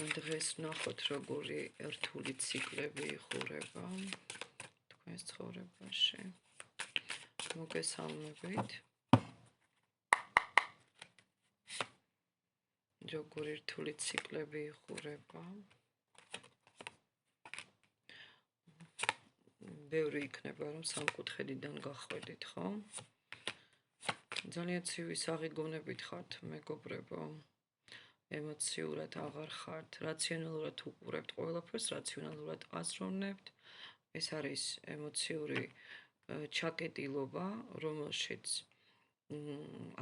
დღეს ნახოთ როგორი რთული ციკლები იხურება თქვენს ცხოვრებაში. მოგესალმებით. როგორი რთული ციკლები იხურება. ბევრი იქნება რომ სამკუთხედიდან გახვედით, ხო? ძალიან ცივი საღიგონებით ხართ, მეგობრებო. ემოციურად აღარ ხართ, რაციონალურად უყურებთ ყველაფერს, რაციონალურად აზროვნებთ. ეს არის ემოციური ჩაკეტილობა, რომელშიც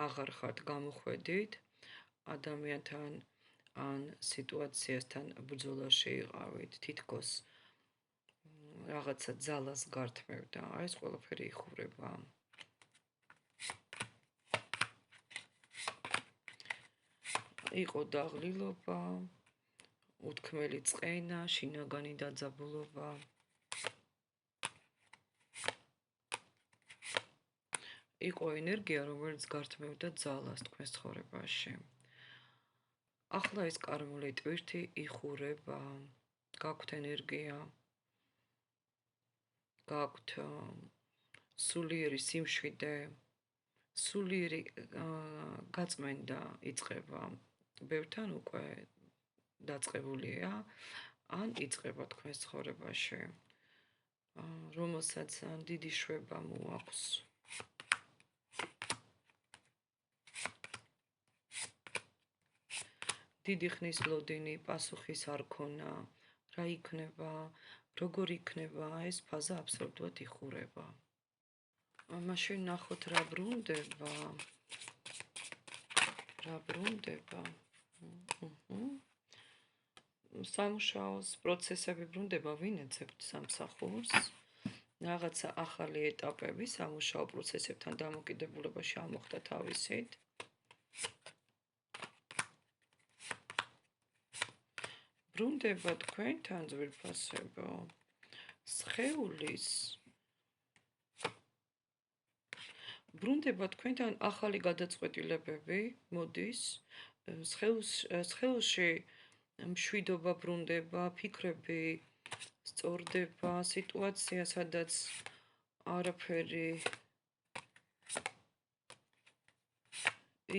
აღარ ხართ გამოხვედით ადამიანთან ან სიტუაციასთან ბრძოლაში იყავით, თითქოს რაღაცა ძალას გართმევდა. ეს ყველაფერი იხურება. იყო დაღლილობა, უთქმელი წყენა, შინაგანი დაძაბულობა. იყო ენერგია, რომელიც გართმევდა ძალას თქვენს ცხოვრებაში. ახლა ეს კარმული ტვირთი იხურება. გაქვთ ენერგია, გაქვთ სულიერი სიმშვიდე, სულიერი გაწმენდა იწყება. ბევრთან უკვე დაწყებულია, ან იწყება თქვენს ცხოვრებაში, რომელსაც დიდი შვება მოაქვს. დიდი ხნის ლოდინი, პასუხის არ ქონა, რა იქნება, როგორ იქნება, ეს ფაზა აბსოლუტურად იხურება. მაშინ ნახოთ რა ბრუნდება. სამუშაოს პროცესები ბრუნდება, ვინ ეძებთ სამსახურს. რაღაცა ახალი ეტაპები სამუშაო პროცესებთან დამოკიდებულებაში ამოხდა თავისით. ბრუნდება თქვენთან ძვირფასებო, სხეულის. ბრუნდება თქვენთან ახალი გადაწყვეტილებები მოდის, სხეულში მშვიდობა ბრუნდება, ფიქრები სწორდება, სიტუაცია, სადაც არაფერი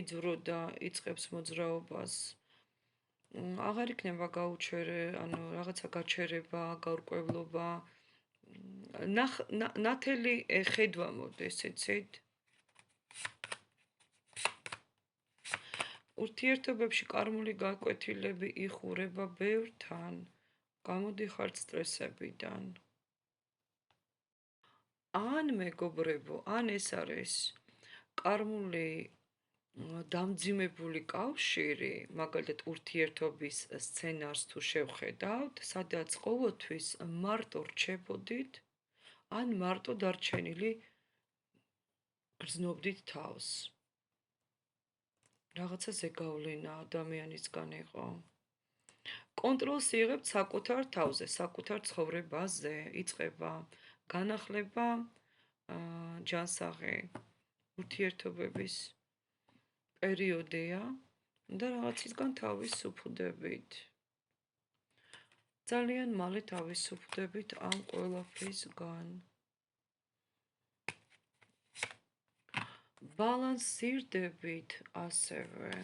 იძვროდა, იწყებს მოძრაობას. აღარ იქნება გაუჩერე, ანუ რაღაცა გაჩერება, გაურკვევლობა. ნათელი ხედვა მოდის, იცით? ურთიერთობებში კარმული გაკვეთილები იხურება ბევრთან, გამოდიხართ სტრესებიდან. ან მეგობრებო, ან ეს არის კარმული დამძიმებული კავშირი, მაგალითად ურთიერთობის სცენარს თუ შევხედავთ, სადაც ყოველთვის მარტო რჩებოდით, ან მარტო დარჩენილი გრძნობდით თავს. რაღაცა ზეგავლენა ადამიანისგან იყო. კონტროლს იღებთ საკუთარ თავზე, საკუთარ ცხოვრებაზე, იწყება განახლება, ჯანსაღი ურთიერთობების პერიოდია და რაღაცისგან თავისუფლდებით. ძალიან მალე თავისუფლდებით ამ ყველაფრისგან. ბალანსირდებით ასევე.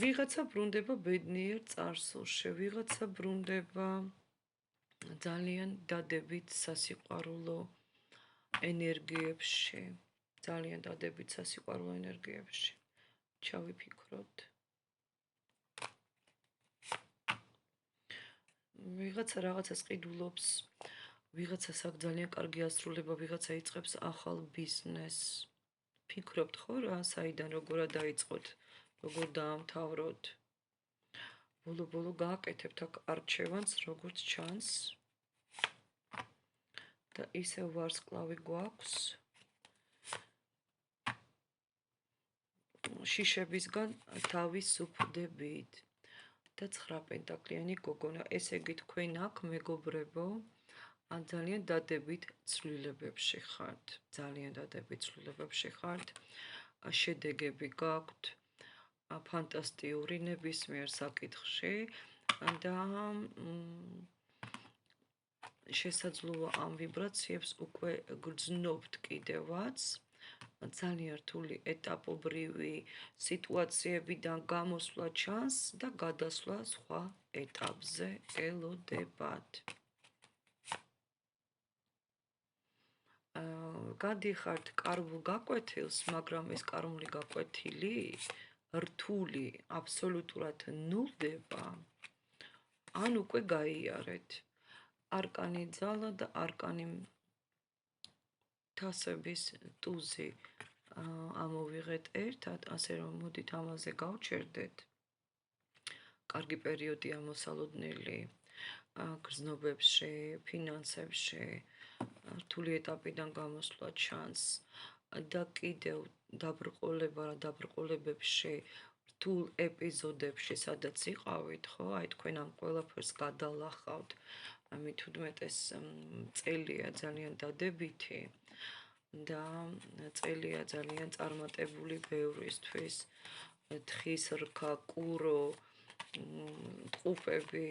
ვიღაცა ბრუნდება ბედნიერ წარსულში, ვიღაცა ბრუნდება ძალიან დადებით სასიყვარულო ენერგიებში. ძალიან დადებით სასიყვარულო ენერგიებში. ჩავიფიქროთ. ვიღაცა რაღაცას ყიდულობს, ვიღაცას აქვს ძალიან კარგი ასრულება, ვიღაცა იწყებს ახალ ბიზნესს. ფიქრობთ ხო რა, საიდან როგორ დაიწყოთ, როგორ დაამთავროთ. ბოლო გააკეთებთ აქ არჩევანს, როგორც ჩანს. და ისევ ვარსკვლავი გვაქვს. შიშებისგან თავისუფლდებით. და 9 პენტაკლიანი გოგონა, ესე იგი თქვენ აქ მეგობრებო, ან ძალიან დადებით ცვლილებებში ხართ. შედეგები გაქვთ, ფანტასტიკური ნებისმიერ საკითხში და შესაძლოა ამ ვიბრაციებს უკვე გრძნობთ კიდევაც. ძალიან რთული ეტაპობრივი სიტუაციებიდან გამოსვლა ჩანს და გადასვლა სხვა ეტაპზე ელოდებათ. გადიხართ კარგულ გაკვეთილს, მაგრამ ეს კარგული გაკვეთილი რთული აბსოლუტურად ნულდება, ან უკვე გაიარეთ. არკანი ძალა და არკანი თასების ტუზი ამოვიღეთ ერთად, ასე რომ მოდით ამაზე გავჩერდეთ. კარგი პერიოდია მოსალოდნელი გრძნობებში, ფინანსებში, რთული ეტაპიდან გამოსვლა ჩანს და კიდევ დაბრკოლებებში, რთულ ეპიზოდებში, სადაც იყავით, ხო, აი თქვენ ამ ყველაფერს გადალახავთ. მithumetes წელია ძალიან დადებითი და წელია ძალიან წარმატებული ბევრისთვის. თხის რქა, კურო, ტყუპები,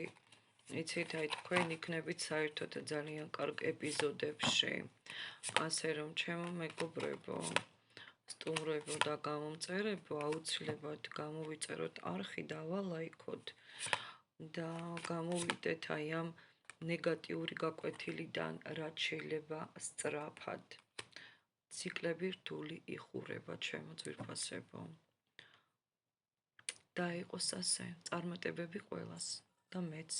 იცით, აი თქვენ იქნებით საერთოდ ძალიან კარგ ეპიზოდებში. ასე რომ, ჩემო მეგობრებო, სტუმრებო და გამომწერებო, აუცილებლად გამოვიწეროთ არხი და ავალაიქოთ და გამოვიდეთ აი ამ ნეგატიური გაკვეთილიდან, რაც შეიძლება სწრაფად. ციკლები რთული იხურება, ჩემო ძვირფასებო. და იყოს ასე, წარმატებები ყველას და მეც.